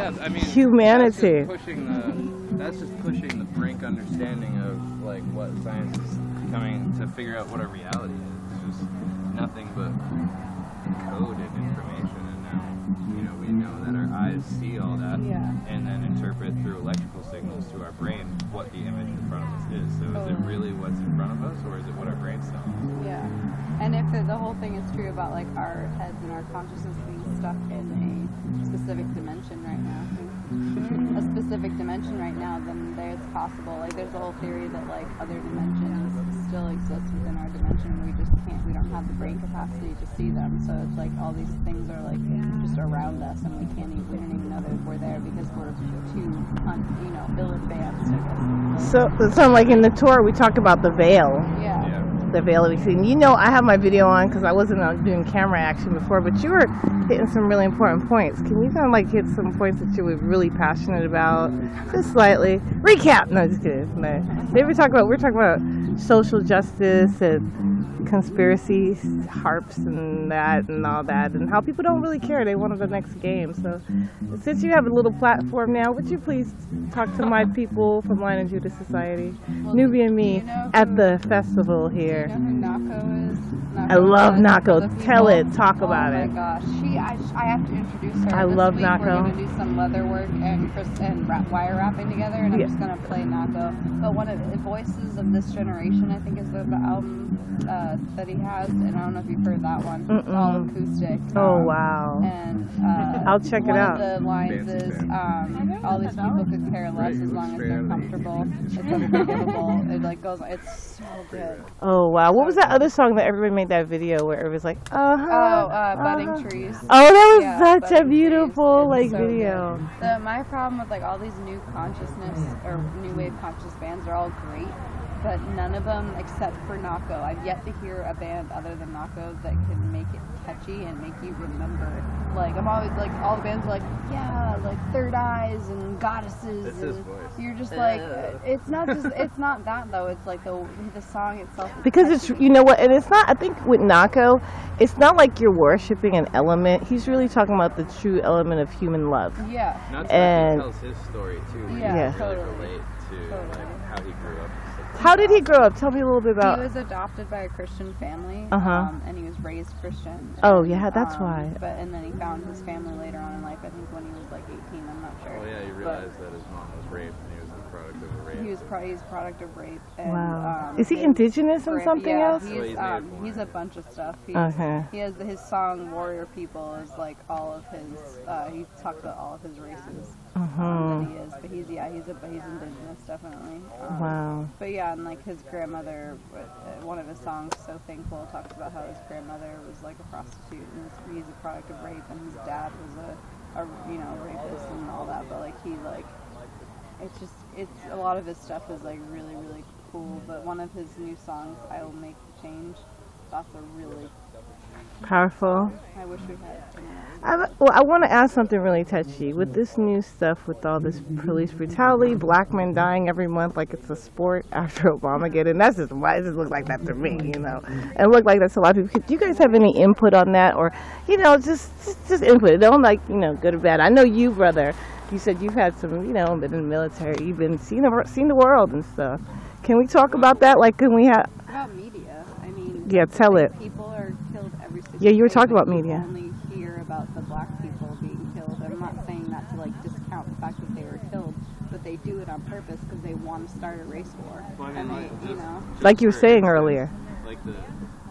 Yeah, I mean, humanity. That's just pushing the brink understanding of like what science is coming to figure out what a reality is. It's just nothing but coded information, and now we know that our eyes see all that, and then interpret through electrical signals to our brain what the image in front of us is. So is it really what's in front of us, or is it what our brain's telling us? Yeah. And if the whole thing is true about like our heads and our consciousness being stuck in a specific dimension right now, then it's possible. Like there's a whole theory that like other dimensions still exist within our dimension. We don't have the brain capacity to see them. So it's like all these things are like just around us, and we don't even know that we're there because we're too ill advanced, I guess. So like in the tour we talk about the veil. Yeah. The veil we've seen. I have my video on because I wasn't doing camera action before, but you were hitting some really important points. Can you kind of like hit some points that you were really passionate about? Just slightly. Recap! No, just kidding. No. We're talking about social justice and conspiracy harps and all that, and how people don't really care. They want the next game. So since you have a little platform now, would you please talk to my people from Line and Judah Society, Newbie and me, at the festival here? You know who Nako is? I love Nako. Tell it. Talk about it. Oh my gosh. I have to introduce her. I love Nako. Nako. We're going to do some leather work and wire wrapping together, and I'm just going to play Nako. But one of the voices of this generation, I think, is the album that he has, and I don't know if you've heard that one. It's all acoustic. Oh, wow. And I'll check it out. One of the lines is, all these people could care less as long as they're comfortable. It's unforgivable. It like goes, it's so good. Oh, wow. What was that other song that everybody made that video where it was like, Budding Trees. Oh, that was such a beautiful video. My problem with like all these new consciousness or new wave conscious bands are all great, but none of them, except for Nako, I've yet to hear a band other than Nako that can make it catchy and make you remember. Like I'm always like, all the bands are like, yeah, like Third Eyes and Goddesses. That's his voice. You're just like, it's not that though. It's like the song itself. Because it's, and it's not. I think with Nako, it's not like you're worshiping an element. He's really talking about the true element of human love. Yeah. Not and he tells his story too. Yeah, really relate to like how he grew up. How did he grow up? Tell me a little bit about. He was adopted by a Christian family, and he was raised Christian. Oh yeah, that's why. And then he found his family later on in life. I think when he was like 18. I'm not sure. Oh yeah, he realized that his mom was raped, and he was the product of a rape. He's a product of rape. And, wow. Is he indigenous or something else? He's a bunch of stuff. He has his song "Warrior People" is like all of his. He talks about all of his races. That he is, but he's indigenous definitely. Wow. But yeah, and like his grandmother, one of his songs, "So Thankful," talks about how his grandmother was like a prostitute, and he's a product of rape, and his dad was a rapist and all that. But like it's a lot of his stuff is like really really cool. But one of his new songs, "I Will Make the Change," that's a really powerful. I wish we had. I want to ask something really touchy. With this new stuff, with all this police brutality, black men dying every month like it's a sport after Obamagate, and that's just why it just looks like that to me, and it looked like that's a lot of people. Do you guys have any input on that, or just input? Don't good or bad. I know you, brother. You said you've had some, been in the military, you've been seen the world and stuff. Can we talk about that? Like, can we have about media? I mean, yeah, tell it. People are killed every single day. Yeah, you were talking about media. media. Only hear about the black people being killed. I'm not saying that to like discount the fact that they were killed, but they do it on purpose because they want to start a race war. Well, I mean, like you were saying earlier. Like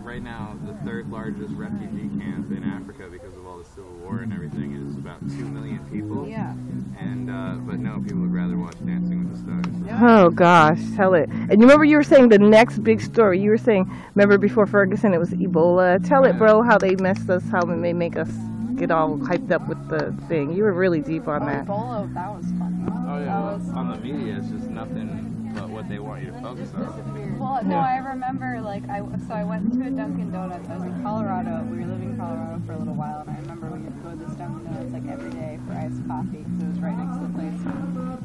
right now, the third largest refugee camp in Africa because of all the civil war and everything is about 2 million people. Yeah. And but no, people would rather watch Dancing with the Stars. Oh gosh, tell it. And you remember you were saying the next big story. You were saying, remember before Ferguson, it was Ebola. Tell it, bro, how they messed us, how they make us get all hyped up with the thing. You were really deep on that. Ebola, that was funny. Oh yeah, on the media, it's just nothing but what they want you to focus on. Well, no, I remember I went to a Dunkin' Donuts. I was in Colorado. We were living in Colorado for a little while, and I remember we would go to this Dunkin' Donuts like every day for iced coffee because it was right next to the place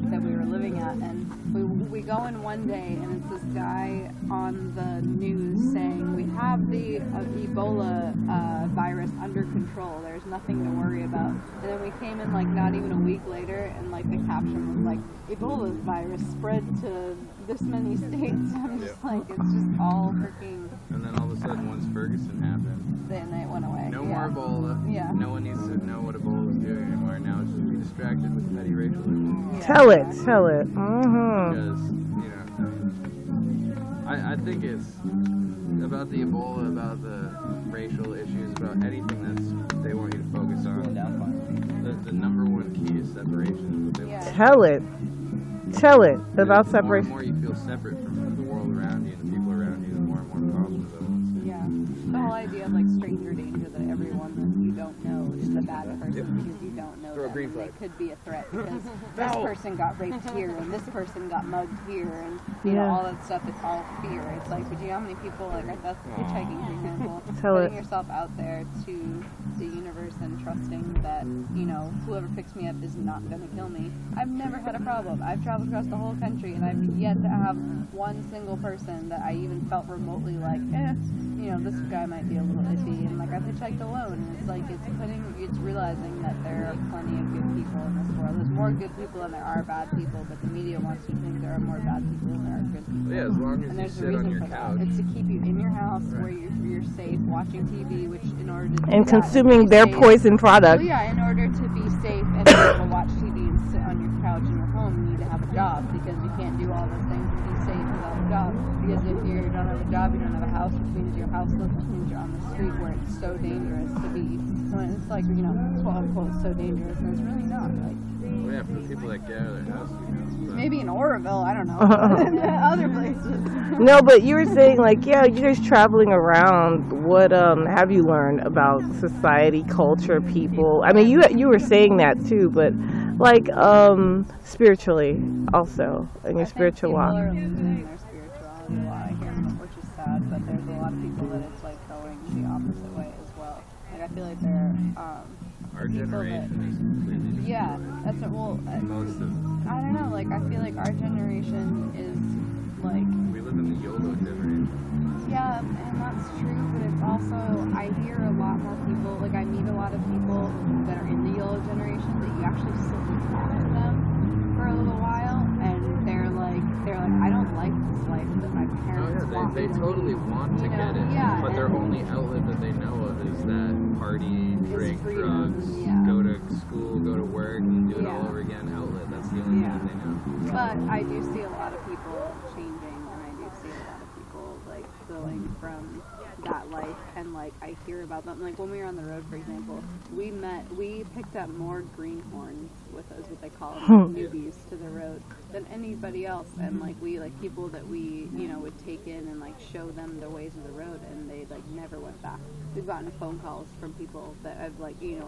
that we were living looking at, and we go in one day, and it's this guy on the news saying we have the Ebola virus under control. There's nothing to worry about. And then we came in like not even a week later, and like the caption was like Ebola virus spread to this many states. I'm just like, it's just all freaking. And then all of a sudden, once Ferguson happened, then it went away. No more Ebola. Yeah. No one needs to know what Ebola is doing anymore. Now it's just be distracted with petty racial issues. Yeah. Tell it. Mm-hmm. Because, you know, I think it's about the Ebola, about the racial issues, about anything that's they want you to focus on. The number one key is separation. Tell it about separation. The more you feel separate from the world around you and the people around you, the more and more problems it will. Yeah. The whole idea of like stranger danger, that everyone that you don't know is a bad person because you don't know them. They could be a threat because this person got raped here and this person got mugged here, and you know all that stuff. It's all fear. It's like, but you know how many people like that's hitchhiking, for example, putting yourself out there to the universe and trusting that you know whoever picks me up is not going to kill me. I've never had a problem. I've traveled across the whole country and I've yet to have one single person that I even felt remotely like, you know, this guy might be a little iffy, and like I've hitchhiked alone, and it's like it's realizing that there are plenty of good people in this world. There's more good people than there are bad people, but the media wants you to think there are more bad people than there are good people. Yeah, as long as and you sit on your couch. It's to keep you in your house where you're safe, watching TV, which in order to and consuming their poison product. Well, yeah, in order to be safe and be able to watch TV and sit on your couch in your home, you need to have a job, because you can't do all those things and be safe without a job. Because if you don't have a job, you don't have a house, which means you're houseless, which means you're on the street where it's so dangerous to be. When it's like, you know, quote unquote so dangerous, and it's really not. Like, well, yeah, for the people that get out of their house, you know, maybe in Oroville, I don't know, other places. No, but you were saying like, yeah, you guys traveling around. What have you learned about society, culture, people? I mean, you were saying that too, but like spiritually also in your spiritual walk. People are losing their spirituality a lot. I hear them, which is sad, but there's a lot of people that it's like going the opposite way as well. Like I feel like they're our generation is completely different. Yeah, that's what. Well, most of them. I don't know. Like I feel like our generation is like. We live in the YOLO generation. Yeah, and that's true, but it's also, I hear a lot more people, like I meet a lot of people that are in the YOLO generation that you actually sit and talk to them for a little while, and they're like, I don't like this life that my parents want they me to totally lead. want to get it, but their only outlet that they know of is that party, drink, drugs, go to school, go to work, and do it all over again outlet. That's the only thing that they know. But I do see a lot of people changing, and I do see a lot of people like going from that life, and like I hear about them. Like when we were on the road, for example, we picked up more greenhorns with us, what they call them, newbies to the road, than anybody else. And like we like people that we would take in and like show them the ways of the road, and they like never went back. We've gotten phone calls from people that have like a year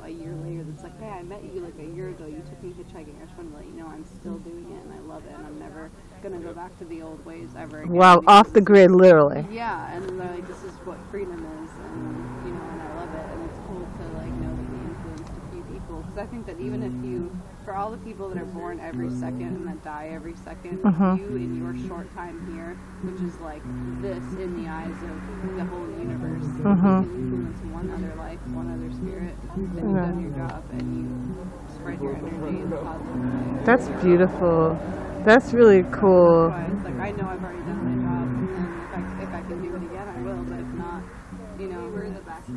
later that's like, hey, I met you like a year ago, you took me hitchhiking. I just want to let you know I'm still doing it and I love it, and I'm never gonna go back to the old ways ever again. Wow, off the grid, literally. Yeah, and they're like, this is what freedom is, and and I love it, and it's cool to like know that we influenced a few people, because I think that even if you, for all the people that are born every second and that die every second, you in your short time here, which is like this in the eyes of the whole universe, you can influence one other life, one other spirit, then you've done your job and you spread your energy in a positive way. That's beautiful. That's really cool. It's like, I know I've already done my job, and if I can do it again, I will, but if not, we're the best.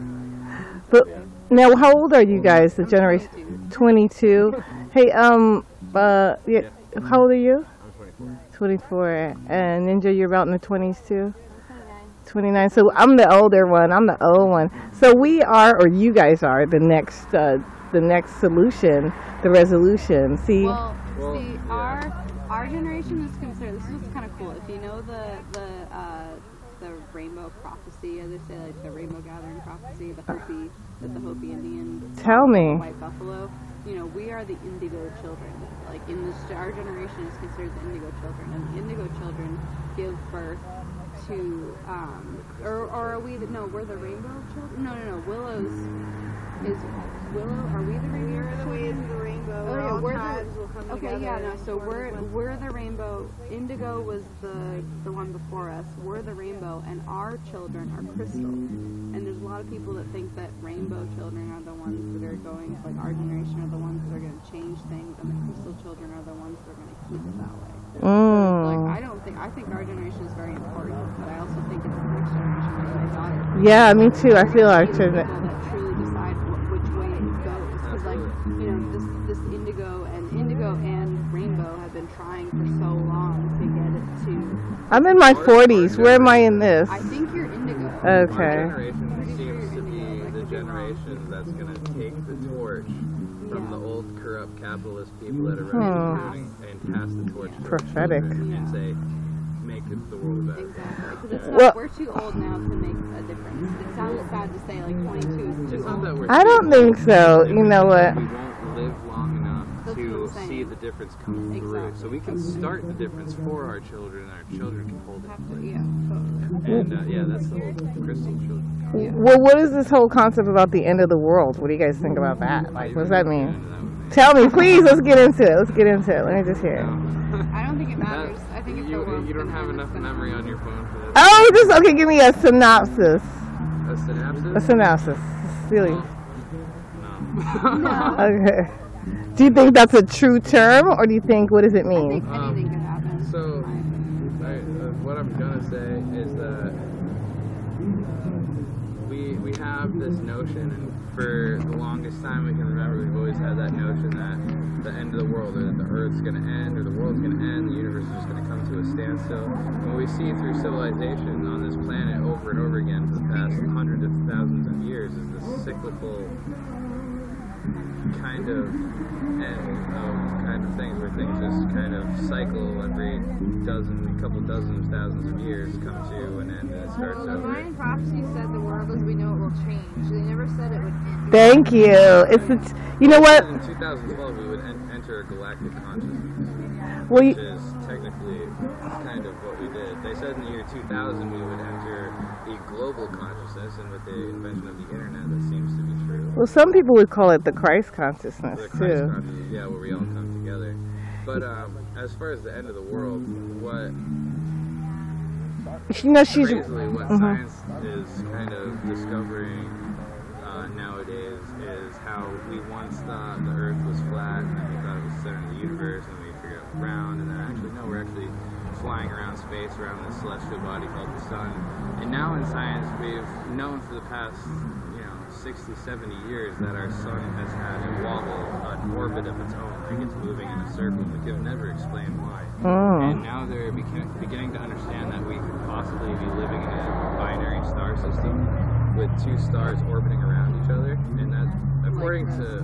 But now, how old are you guys, the generation? 22. Hey, how old are you? I'm 24. 24. And Ninja, you're about in the 20s too? 29. So I'm the older one. I'm the old one. So we are, or you guys are, the next solution, the resolution. See? Well, our generation is considered. This is kind of cool. If you know the rainbow prophecy, as they say, like the rainbow gathering prophecy, the Hopi Indians. Tell me. White buffalo. We are the indigo children. Like our generation is considered the indigo children, and the indigo children give birth to, or are we we're the rainbow children? No. Willow, are we the rainbow children? The way is the rainbow. Oh, yeah, all tribes will come Okay, together. yeah, no. So and we're the rainbow. Indigo was the one before us. We're the rainbow, and our children are crystal. And there's a lot of people that think that rainbow children are the ones that are going, like our generation are the ones that are going to change things, and the crystal children are the ones that are going to keep it that way. Like I think our generation is very important, but I also think it's the next generation that my daughter. Yeah, me too. I feel our children. People that truly decide which way it goes, because like this indigo and rainbow have been trying for so long to get it to. I'm in my 40s. Where am I in this? I think you're indigo. Okay. Our generation seems to be the generation that's going to take the torch from the old corrupt capitalist people that are running and pass the torch to Prophetic. our children and say, make the world better. Exactly. Because we're too old now to make a difference. It sounds sad to say, like 22 is too It's not old. that we're I don't think so. You know what? We won't live long enough That's what to I'm saying. see the difference come through. Exactly. So we can start the difference for our children, and our children can hold it. Yeah, totally. And yeah, that's the whole crystal children. Well, what is this whole concept about the end of the world? What do you guys think about that? Like, what does that mean? Tell me, please. Let's get into it. Let's get into it. Let me just hear it. I don't think it matters. I think if the world's You don't gonna have end, enough it's gonna memory end. on your phone for this. Oh, just okay. Give me a synopsis. A synapses? A synopsis. Silly. No. Okay. Do you think that's a true term, or do you think what does it I mean? think anything could happen. So, what I'm gonna say is that we have this notion, and for the longest time we can remember, we've always had that notion that the end of the world, or that the Earth's gonna end, or the world's gonna end, the universe is just gonna come to a standstill. And what we see through civilization on this planet over and over again for the past hundreds of thousands of years is this cyclical kind of things where things just kind of cycle every couple dozen, thousands of years, come to an end, and it starts Well, the over. Mayan prophecy said the world as we know it will change. They never said it would end. Thank you. You know what? In 2012, we would enter a galactic consciousness, Well, which is technically kind of what we did. They said in the year 2000 we would enter a global consciousness, and with the invention of the internet, that seems to be true. Well, some people would call it the Christ consciousness The Christ too. consciousness, yeah, where we all come together. But as far as the end of the world, what You know, she's. crazily what science is kind of discovering nowadays is how we once thought the Earth was flat, and then we thought it was the center of the universe, and we figured out it was round, and then actually no, we're actually flying around space around this celestial body called the sun. And now in science, we've known for the past 60, 70 years that our sun has had a wobble, an orbit of its own, like it's moving in a circle. We could never explain why. And now they're beginning to understand that we could possibly be living in a binary star system with two stars orbiting around each other. And that, according to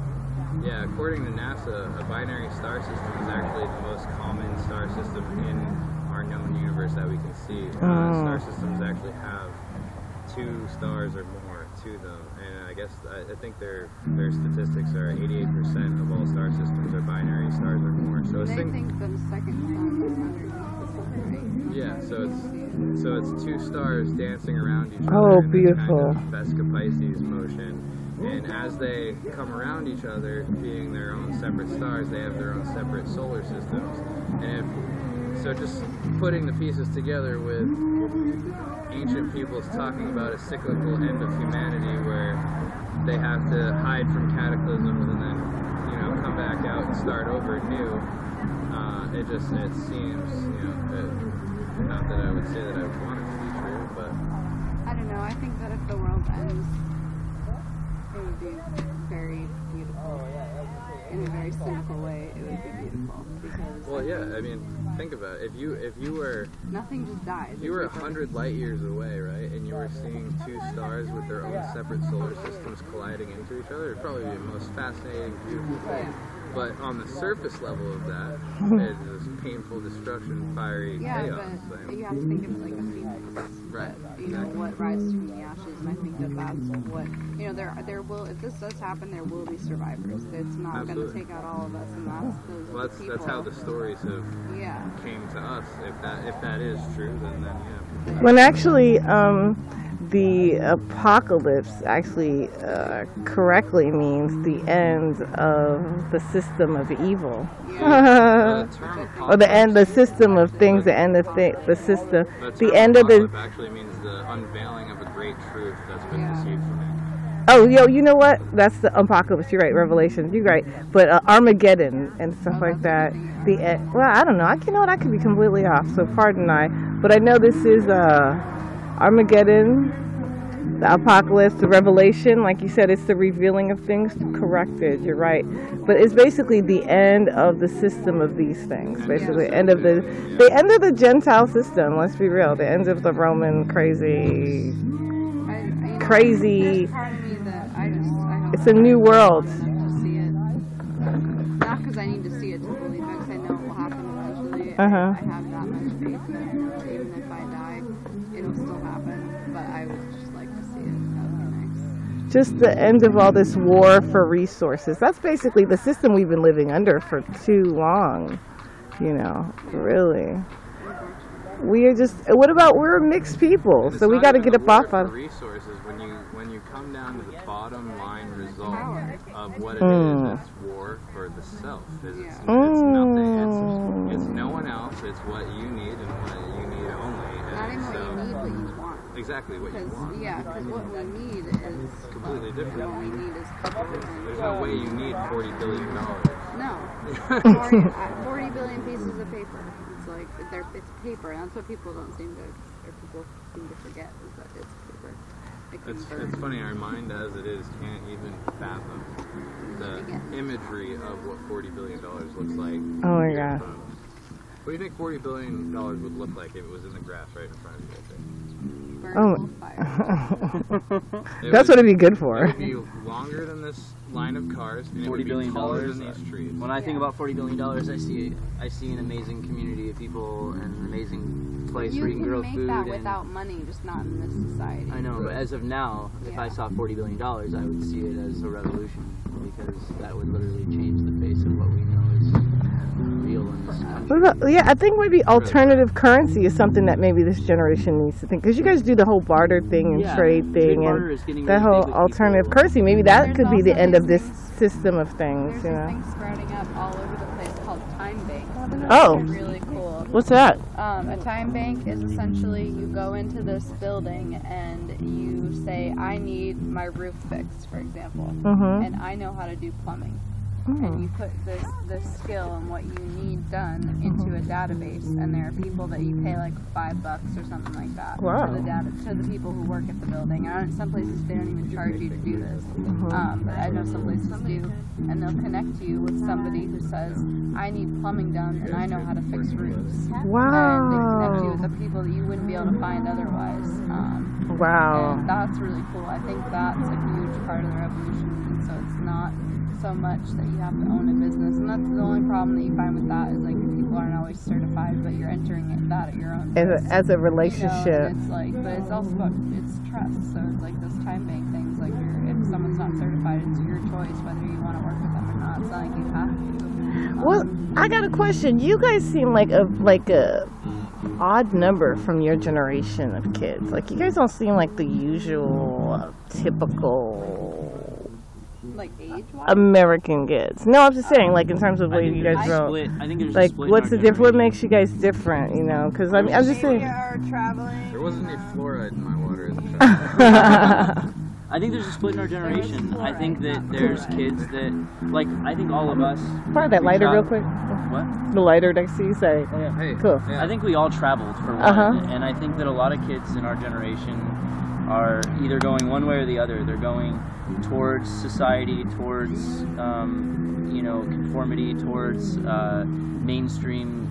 NASA, a binary star system is actually the most common star system in our known universe that we can see. Star systems actually have two stars or more to them, and I think their statistics are 88% of all star systems are binary stars or more. So They think the second sun is underneath the sun, right? yeah, so it's two stars dancing around each other. Oh, in this beautiful. kind of Vesca Pisces motion. And as they come around each other, being their own separate stars, they have their own separate solar systems. And so just putting the pieces together with ancient peoples talking about a cyclical end of humanity where they have to hide from cataclysms and then, come back out and start over new. It seems, not that I would say that I would want it to be true, but I don't know. I think that if the world ends, it would be very beautiful. In a very cynical way, it would be beautiful because. well, yeah. I mean, think about it. If you were nothing just dies. you were 100 light years away, right, and you were seeing two stars with their own separate solar systems colliding into each other, it'd probably be the most fascinating, beautiful thing. But on the surface level of that, it's this painful destruction, fiery chaos. But you have to think of it like a phoenix. Right. What rises from the ashes, and I think that's what there will. If this does happen, there will be survivors. It's not going to take out all of us, and that's those people. That's how the stories have came to us. If that is true, then yeah. When actually, the apocalypse actually correctly means the end of the system of evil. Or the system of things, the end of the system. The end of the... actually means the unveiling of a great truth that's been deceived from mankind. Oh, you know what? That's the apocalypse. You're right. Revelation. You're right. But Armageddon and stuff like that. Well, I don't know. You know what? I could be completely off. So pardon I. But I know this is Armageddon, the apocalypse, the revelation. Like you said, it's the revealing of things. Corrected. You're right. But it's basically the end of the system of these things. Basically, the end of the Gentile system. Let's be real. The end of the Roman crazy. It's a new world. To see it. Not because I need to see it to believe it, because I know it will happen eventually. I have that much faith in it. Even if I die, it'll still happen. But I would just like to see it. That would be nice. Just the end of all this war for resources. That's basically the system we've been living under for too long. You know, really. We are just. What about we're mixed people, so we got to get up off of resources. When you come down to the bottom line result of what it is, it's war for the self. It's nothing. It's no one else. It's what you need and what you need only. Not even what you need, what you want. Exactly what you want. Yeah, because what we need is completely different. What we need is couples. There's no way you need $40 billion. No. 40 billion pieces of paper. It's like it's paper, and that's what people don't seem to, or people seem to forget, is that it's paper. It's funny, our mind as it is can't even fathom the imagery of what $40 billion looks like. Oh my God. What do you think $40 billion would look like if it was in the grass right in front of you? That's what it'd be good for. It would be longer than this line of cars, and $40 billion than these trees. When I think about $40 billion, I see an amazing community of people and an amazing place where you can grow food. You can make that without money, just not in this society. I know, but as of now, if I saw $40 billion, I would see it as a revolution, because that would literally change the face of what we know is real in this country. I think maybe alternative currency is something that maybe this generation needs to think, because you guys do the whole barter thing and trade thing and that whole alternative currency. Maybe that could be the end of this system of things. There's this thing sprouting up all over the place called time banks. Oh, really cool. What's that? A time bank is essentially you go into this building and you say, I need my roof fixed, for example, and I know how to do plumbing. And you put this skill and what you need done into a database, and there are people that you pay like $5 or something like that to the people who work at the building. And some places they don't even charge you to do this, but I know some places do, and they'll connect you with somebody who says, I need plumbing done and I know how to fix roofs. Wow. And they connect you with the people that you wouldn't be able to find otherwise. Wow. And that's really cool. I think that's a huge part of the revolution. And so it's not so much that you have to own a business, and that's the only problem that you find with that, is like people aren't always certified, but you're entering that at your own as a relationship. It's like, but it's also about trust. So it's like those time bank things. Like if someone's not certified, it's your choice whether you want to work with them or not. It's not like you have to. Well, I got a question. You guys seem like a odd number from your generation of kids. Like you guys don't seem like the usual typical. Like age-wise? American kids. No, I'm just saying, like in terms of the way you guys grow. I think there's like, a split. what's the difference? What makes you guys different? You know, because I'm just saying. There wasn't any fluoride in my water as a child. I think there's a split in our generation. I think that there's kids that, like, I think all of us. Borrow that lighter real quick. What? The lighter next to you. Sorry. Oh, yeah. Hey. Cool. Yeah. I think we all traveled for one, and I think that a lot of kids in our generation are either going one way or the other. They're going towards society, towards conformity, towards mainstream,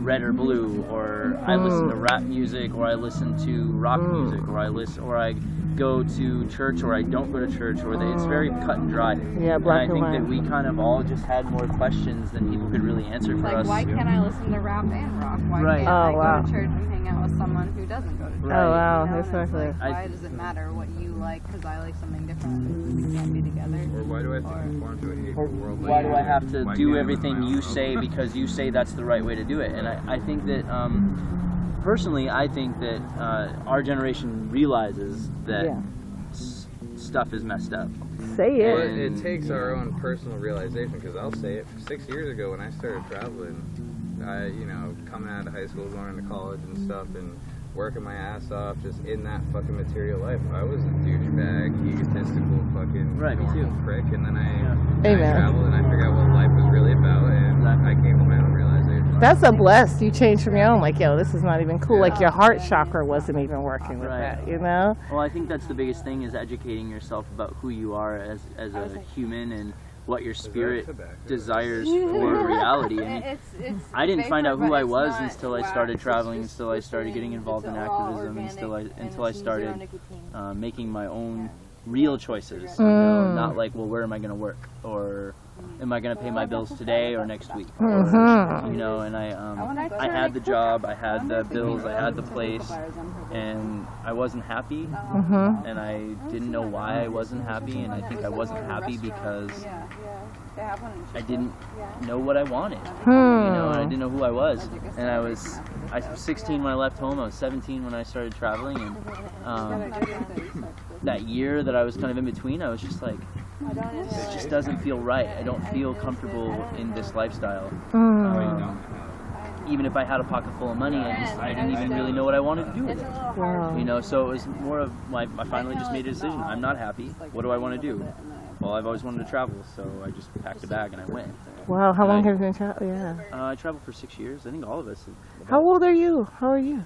red or blue, or I listen to rap music, or I listen to rock music, or I go to church, or I don't go to church, or it's very cut and dry. Yeah, black and I think that we kind of all just had more questions than people could really answer for us. Why can't I listen to rap and rock? Why can't I go to church and hang out with someone who doesn't go to church? Oh wow, exactly. Why does it matter what you like? Because I like something different. We can't be together. Or why do I have to conform to a hateful world? Why do I have to do everything you say because you say that's the right way to do it? And I think that personally, I think that our generation realizes that Yeah. stuff is messed up. Say it. Well, it takes our own personal realization, because I'll say it, 6 years ago when I started traveling, coming out of high school, going into college and stuff, and working my ass off just in that fucking material life, I was a douchebag, egotistical fucking Right, me normal too. prick, and then I Amen. traveled and I figured out what life was really about, and I came to my own realization. That's a bless. You changed from your own, like, yo, this is not even cool. Like, your heart chakra wasn't even working with Right. that, you know? Well, I think that's the biggest thing, is educating yourself about who you are as a human and what your spirit desires for reality. I mean, I didn't find out who I was until I started traveling, until I started getting involved in activism, until I started making my own real choices. You know, not like, well, where am I going to work, or am I going to pay my bills today or next week? Or, you know, and I had the job, I had the bills, I had the place, and I wasn't happy, and I didn't know why I wasn't happy, and I think I wasn't happy because I didn't know what I wanted, you know, and I didn't know who I was. And I was 16 when I left home, I was 17 when I started traveling, and that year that I was kind of in between, I was just like, this just doesn't feel right. I don't feel comfortable in this lifestyle. Even if I had a pocket full of money, I didn't even really know what I wanted to do with it. Wow. You know, so it was more of I finally just made a decision. I'm not happy. What do I want to do? Well, I've always wanted to travel, so I just packed a bag and I went. Wow, how long have you been traveling? Yeah. I traveled for 6 years. I think all of us. How old are you? How are you?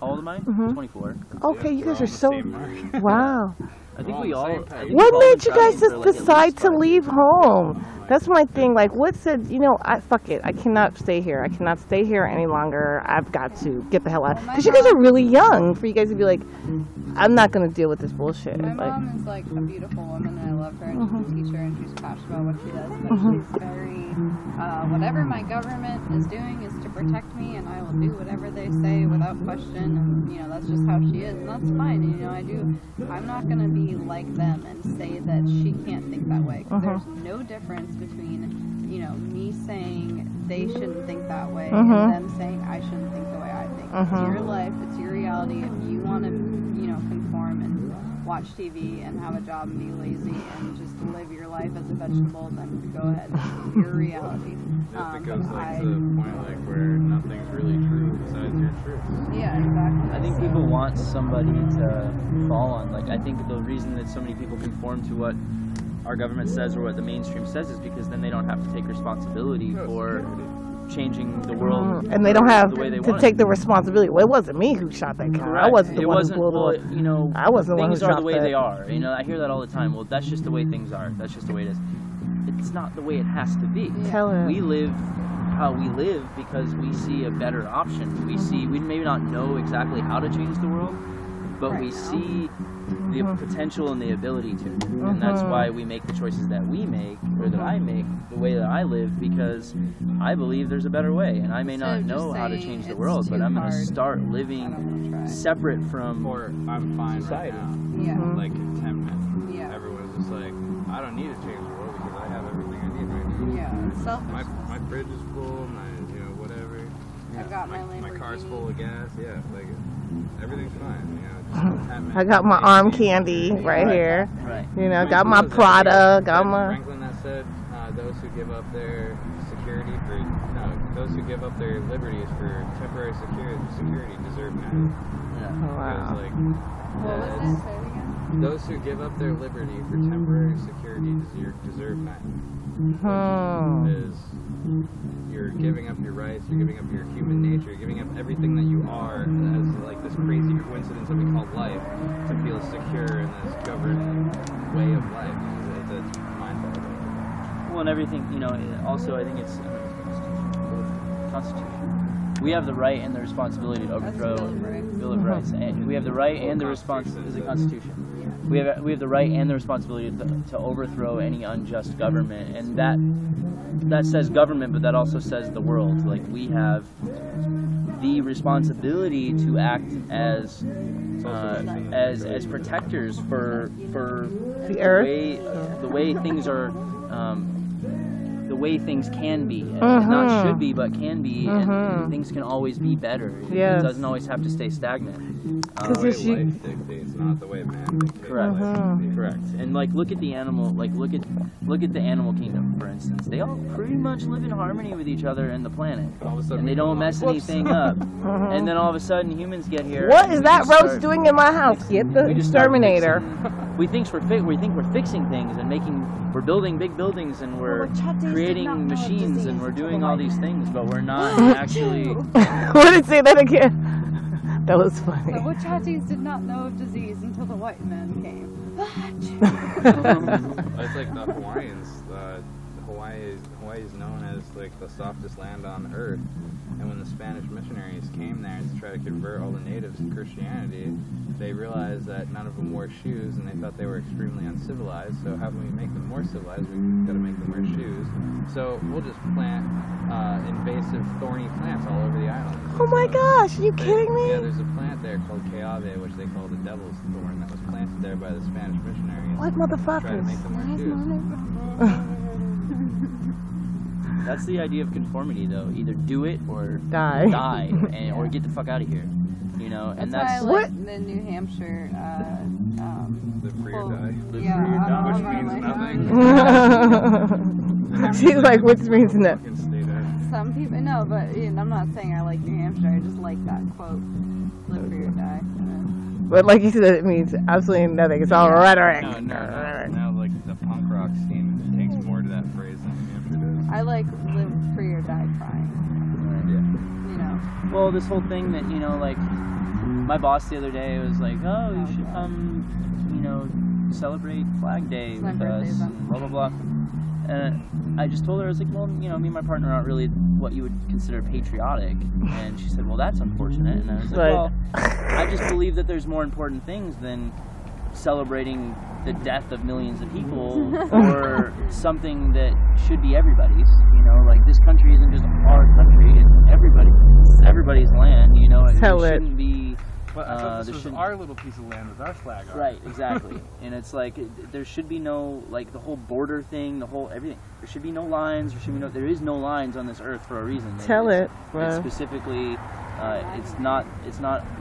How old am I? 24. Okay, you guys are so... Wow. I think we all... What made you guys just decide to leave home? That's my thing. Like, what said, you know, fuck it. I cannot stay here. I cannot stay here any longer. I've got to get the hell out. Because you guys are really young for you guys to be like, I'm not going to deal with this bullshit. My Like, mom is like a beautiful woman, and I love her, and she's a teacher, and she's passionate about what she does, but she's very, whatever my government is doing is to protect me, and I will do whatever they say without question, and, you know, that's just how she is, and that's fine, and, you know, I'm not going to be like them and say that she can't think that way, because there's no difference between, you know, me saying they shouldn't think that way, and them saying I shouldn't think the way I think. It's your life, it's your reality. If you want to, you know, conform and watch TV and have a job and be lazy and just live your life as a vegetable, then go ahead. It's your reality. It goes like to the point like where nothing's really true besides your truth. Yeah, exactly. I think people want somebody to fall on. Like, I think the reason that so many people conform to what our government says or what the mainstream says is because then they don't have to take responsibility for changing the world. and they don't have the way they to want take it. the responsibility. Well, it wasn't me who shot that car. I wasn't the one who blew well, it. you know, I wasn't the one who things are the dropped way it. they are. You know, I hear that all the time. Well, that's just the way things are. That's just the way it is. It's not the way it has to be. Tell her. We live how we live because we see a better option. We may not know exactly how to change the world, but we see the potential and the ability to. And that's why we make the choices that we make, or that I make, the way that I live, because I believe there's a better way. And I may not know how to change the world, but I'm going to start living separate from Or I'm fine society. right now. Yeah. Like contentment. Yeah. Everyone's just like, I don't need to change the world because I have everything I need right now. Yeah, it's selfish. My fridge is full, my, you know, whatever. I've got my My car's Lamborghini. full of gas, yeah, like, everything's fine, you know, just contentment. I got my arm candy right here. Right. You know, got my Prada, got my... Franklin that said, those who give up their security for, no, those who give up their liberties for temporary security deserve nothing. Yeah. It was Wow. like, What was it? Say it again. those who give up their liberty for temporary security deserve nothing. Is you're giving up your rights, you're giving up your human nature, you're giving up everything that you are as like this crazy coincidence that we call life to feel secure in this governed way of life. It's mind-boggling. Well, and everything, you know, also I think it's Constitution. We have the right and the responsibility to overthrow Bill of Rights. And we have the right and the responsibility. Is it Constitution? We have the right and the responsibility to overthrow any unjust government, and that says government, but that also says the world. Like, we have the responsibility to act as protectors for The earth? the way things are. The way things can be, and not should be, but can be, and things can always be better. It doesn't always have to stay stagnant. The way life dictates, not the way man dictates. Correct. Correct. And like, look at the animal, like look at the animal kingdom, for instance. They all pretty much live in harmony with each other and the planet, and they don't mess anything up. And then all of a sudden, humans get here. What is that roach doing in my house? Get the exterminator. We think we're fixing things and we're building big buildings and we're creating machines and we're doing all these things, but we're not actually. What did say that again? That was funny. The Wachatis did not know of disease until the white man came. It's like the Hawaiians. Hawaii is known as like the softest land on earth. And when the Spanish missionaries came there to try to convert all the natives to Christianity, they realized that none of them wore shoes, and they thought they were extremely uncivilized. So how can we make them more civilized? We've got to make them wear shoes. So we'll just plant invasive thorny plants all over the island. Oh my gosh, are you kidding me? Yeah, there's a plant there called Keave, which they call the devil's thorn, that was planted there by the Spanish missionaries. What motherfuckers? To try to make them wear shoes. That's the idea of conformity, though. Either do it or die, or get the fuck out of here. You know, and that's that's why I like the New Hampshire. Live free or die. Live free or die. Which means nothing. She's like, which means nothing. Some people, no, but I'm not saying I like New Hampshire. I just like that quote. Live free or die. But like you said, it means absolutely nothing. It's all rhetoric. Now, like the punk rock scene takes more to that phrase than New Hampshire does. I like live free or die trying. Yeah. You know. Well, this whole thing that, you know, like, my boss the other day was like, oh, you should come, you know, celebrate Flag Day with us, and blah, blah, blah. And I just told her, I was like, well, you know, me and my partner aren't really what you would consider patriotic. And she said, well, that's unfortunate. And I was like, well, I just believe that there's more important things than celebrating the death of millions of people or something that should be everybody's. You know, like, this country isn't just our country, it's everybody's land, you know. It shouldn't be... But this was our little piece of land with our flag on it. Right, exactly. And it's like, there should be no, like, the whole border thing, the whole everything. There should be no lines. There is no lines on this earth for a reason. It's specifically, it's not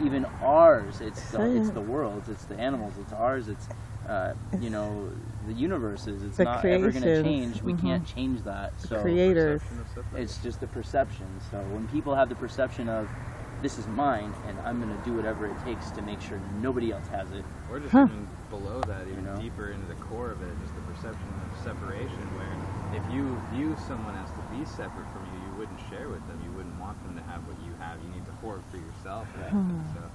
even ours. It's the world's. It's the animals. It's ours. It's you know, the universe's. It's not ever going to change. We can't change that. So creators. It's just the perception. So when people have the perception of, this is mine, and I'm going to do whatever it takes to make sure nobody else has it. Or just even below that, even deeper into the core of it, just the perception of separation, where if you view someone as to be separate from you, you wouldn't share with them, you wouldn't want them to have what you have, you need to hoard for yourself. Right? So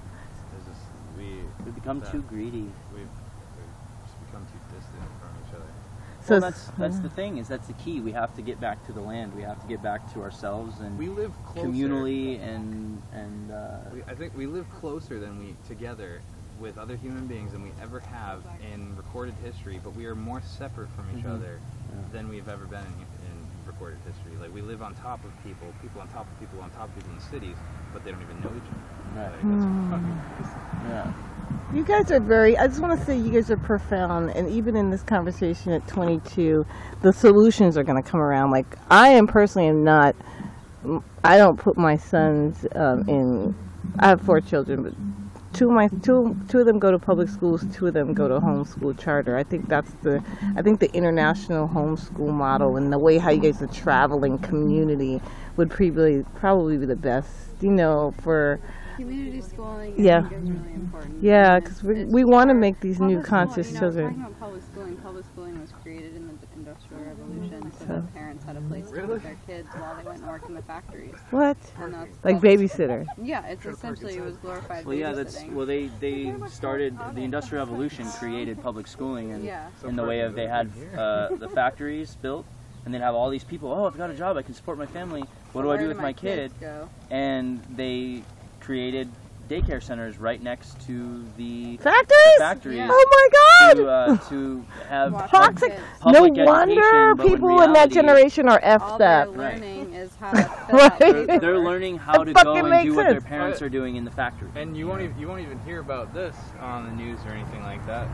there's just, we become too greedy. We've just become too distant from each other. So that's the thing, is that's the key. We have to get back to the land. We have to get back to ourselves, and we live closer. Communally I think we live closer than we together with other human beings than we ever have in recorded history, but we are more separate from each other than we've ever been in recorded history. Like, we live on top of people on top of people on top of people in cities, but they don't even know each other. Right. Like, that's fucking crazy. Yeah. You guys are I just want to say you guys are profound, and even in this conversation at 22, the solutions are going to come around. Like, I don't put my sons in, I have 4 children, but two of them go to public schools, 2 of them go to homeschool charter. I think the international homeschool model and the way how you guys are traveling community would probably be the best, you know, for community schooling. I think is really important. Yeah, because we want to make these new conscious children. Talking about public schooling was created in the Industrial Revolution, so that parents had a place to put their kids while they went and worked in the factories. What? Like babysitter? Yeah, it's essentially, it was glorified babysitting. Well, yeah, they started, the Industrial Revolution created public schooling, and in the way of, they had the factories built, and they'd have all these people, oh, I've got a job, I can support my family, what do I do with my kid? And they created daycare centers right next to the factories. Yeah. Oh my God! To have toxic. No wonder people in that generation are effed up. All they're learning is how to fill out paperwork. They're learning how to go and do what their parents are doing in the factory. And you won't even hear about this on the news or anything like that.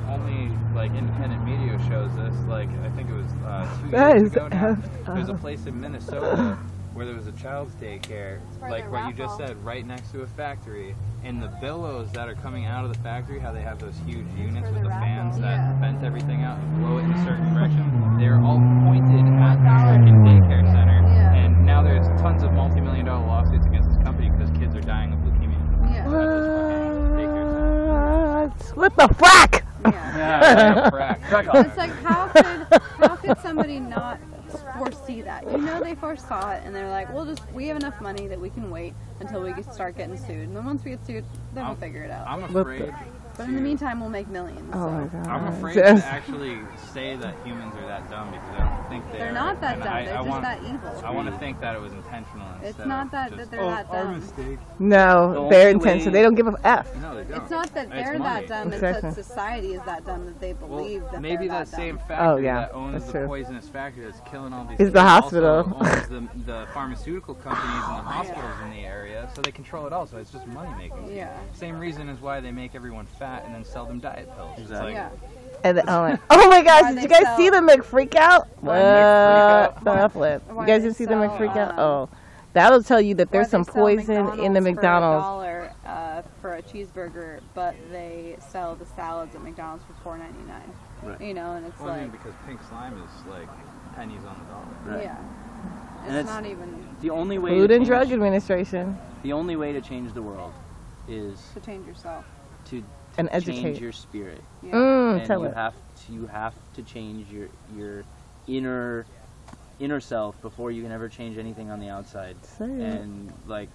Only like independent media shows this. Like I think it was 2 years ago now. There's a place in Minnesota where there was a child's daycare, like what you just said, right next to a factory. And the billows that are coming out of the factory, how they have those huge units with the fans that vent everything out and blow it in a certain direction, they're all pointed at the freaking daycare center. And now there's tons of multi-million-dollar lawsuits against this company because kids are dying of leukemia. Yeah. What the frack? It's like how could somebody not foresee that? You know they foresaw it, and they're like, we have enough money that we can wait until we start getting sued, and then once we get sued, then we'll figure it out. I'm afraid. But in the meantime, we'll make millions. Oh my God. I'm afraid to actually say that humans are that dumb because I don't think they're not that dumb. They're just that evil. I want to think that it was intentional. It's not that they're that dumb. Our mistake. No, they're intentional. They don't give a F. No, they don't. It's not that they're that dumb. It's that society is that dumb that they believe that maybe they're that that same dumb. factory that owns the poisonous factory that's killing all these is kids the hospital. also owns the pharmaceutical companies and the hospitals in the area, so they control it all. So it's just money making. Yeah. Same reason as why they make everyone fat and then sell them diet pills. Exactly. Yeah. And oh my gosh, did you guys see the McFreakout? You guys didn't see the McFreakout? Oh, that'll tell you that there's some poison in the McDonald's. For $1 for a cheeseburger, but they sell the salads at McDonald's for $4.99. Right. You know, and it's because pink slime is like pennies on the dollar. Right. Yeah. It's not even the only way. Food and Drug Administration. The only way to change the world is to change yourself. To and educate. Change your spirit. Yeah. And tell you have to change your inner self before you can ever change anything on the outside. And like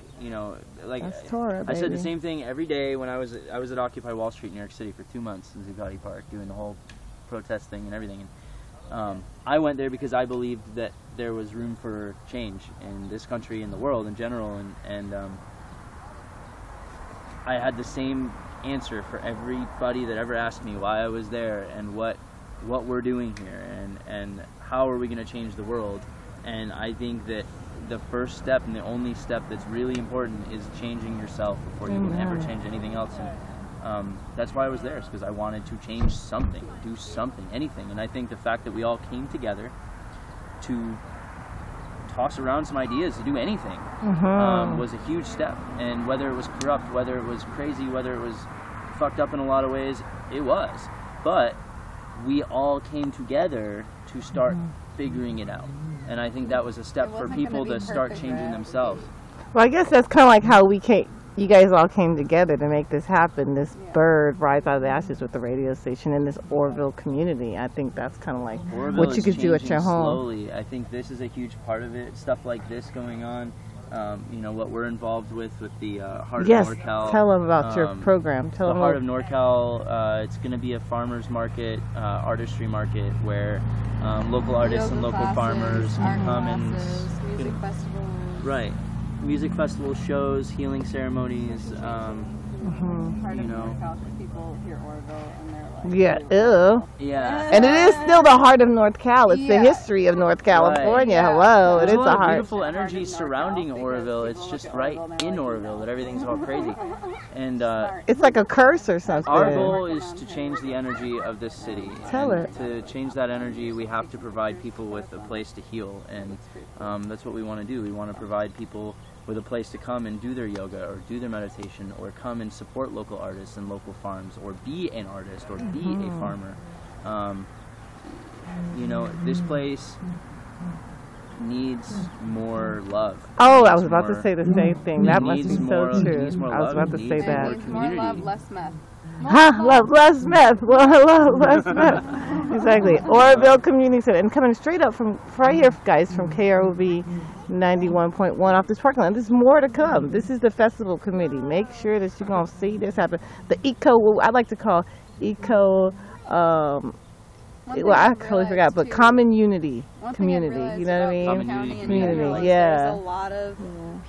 that's Torah, I said the same thing every day when I was at Occupy Wall Street, New York City for 2 months in Zuccotti Park doing the whole protest thing and everything. And I went there because I believed that there was room for change in this country and the world in general, and I had the same answer for everybody that ever asked me why I was there and what we're doing here and how are we going to change the world. And I think that the first step and the only step that's really important is changing yourself before you can ever change anything else. And that's why I was there, is because I wanted to change something, do something, anything. And I think the fact that we all came together to toss around some ideas to do anything was a huge step. And whether it was corrupt, whether it was crazy, whether it was fucked up in a lot of ways, it was. But we all came together to start figuring it out. And I think that was a step for people to start changing themselves. Well, I guess that's kind of like how you guys all came together to make this happen. This bird rise out of the ashes with the radio station in this Orville community. I think that's kind of like Orville what you could do at your home. Slowly. I think this is a huge part of it. Stuff like this going on. You know, what we're involved with the Heart of NorCal. Yes, tell them about your program. Tell them the Heart of NorCal, it's going to be a farmer's market, artistry market, where local artists and local farmers can come and... Music festivals. Right. Music festivals, shows, healing ceremonies, Heart you of know. NorCal, because people hear Orville and they're like... Yeah, ew. Yeah. And it is still the heart of North Cal. It's the history of North California. Right. Hello, There's it is a the lot of heart. beautiful energy surrounding Orville. It's just right in Orville that everything's all crazy. And it's like a curse or something. our goal is to change the energy of this city. Tell and it. To change that energy, we have to provide people with a place to heal. And that's what we want to do. We want to provide people with a place to come and do their yoga or do their meditation or come and support local artists and local farms or be an artist or be a farmer. You know, this place needs more love. Oh, I was about to say the same thing. That must be so true. I was about to say It that. needs more love, less meth. Love, less meth. Love, less meth. Exactly. Orville Community Center. And coming straight up from right here, guys, from KROV 91.1 off this parking lot. There's more to come. This is the festival committee. Make sure that you're going to see this happen. The I like to call eco, well, I totally forgot, but common unity community. You know what I mean? Community. Yeah. There's a lot of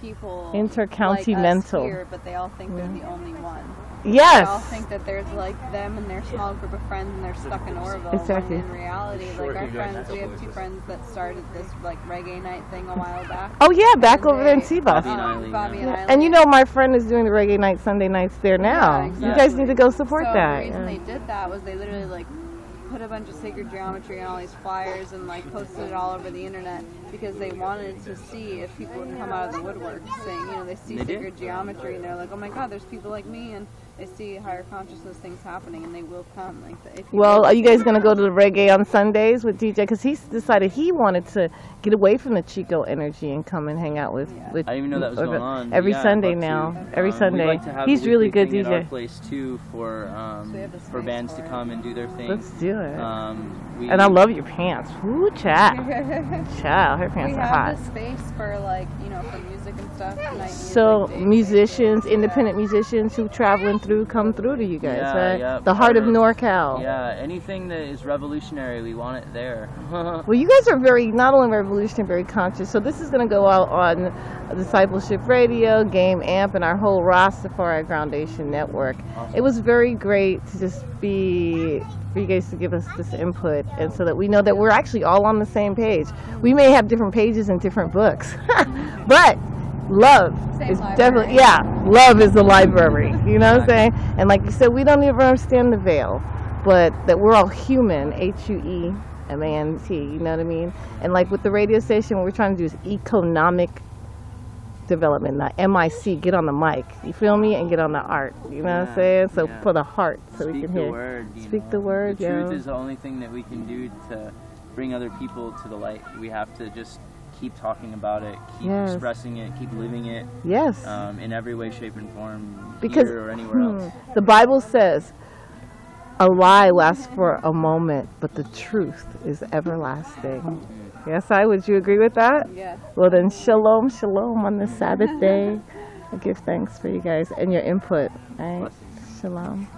people Intercounty like us mental. here, but they all think they're the only one. Yes. They all think that there's like them and their small group of friends and they're stuck in Orville. Exactly. When in reality, like our friends, we have 2 friends that started this like reggae night thing a while back. Oh yeah, back over there in Seabus. Bobby and Eileen, Bobby and Eileen. And you know my friend is doing the reggae night Sunday nights there now. Yeah, exactly. You guys need to go support so that. the reason they did that was they literally like put a bunch of sacred geometry and all these flyers and like posted it all over the internet because they wanted to see if people would come out of the woodwork saying, you know, they see sacred geometry and they're like, oh my god, there's people like me, and they see higher consciousness things happening and they will come. Like, well, are you guys going to go to the reggae on Sundays with DJ? Because he's decided he wanted to get away from the Chico energy and come and hang out with I didn't even know that was going on. Every Yeah, Sunday I'd now. love to. Every Sunday. We'd like to have He's a really weekly good thing DJ. at our place too for bands to come and do their thing. Let's do it. And I love your pants. Woo, child. Child, her pants we are have hot. the space for like, you know, for music and stuff. Night So music, day musicians, music, independent musicians who traveling through, come through to you guys, Yeah, right? yeah, The heart of artists. NorCal. Yeah, anything that is revolutionary, we want it there. Well, you guys are not only revolutionary, very conscious. So this is going to go out on Discipleship Radio, Game Amp, and our whole Rastafari Foundation network. Awesome. It was very great to just for you guys to give us this input, and so that we know that we're actually all on the same page. We may have different pages in different books, but love is definitely, love is the library. You know what I'm saying? And like you said, we don't even understand the veil, but that we're all human, HUEMANT, you know what I mean? And like with the radio station, what we're trying to do is economic development, not MIC, get on the mic, you feel me, and get on the art, you know what I'm saying? So for the heart, so we can hear. Speak the word, The truth is the only thing that we can do to bring other people to the light. We have to just keep talking about it, keep expressing it, keep living it. Yes. In every way, shape, and form, because here or anywhere else. The Bible says a lie lasts for a moment, but the truth is everlasting. Yes, would you agree with that? Yes. Well then, shalom, shalom on this Sabbath day. I give thanks for you guys and your input. All right? Shalom.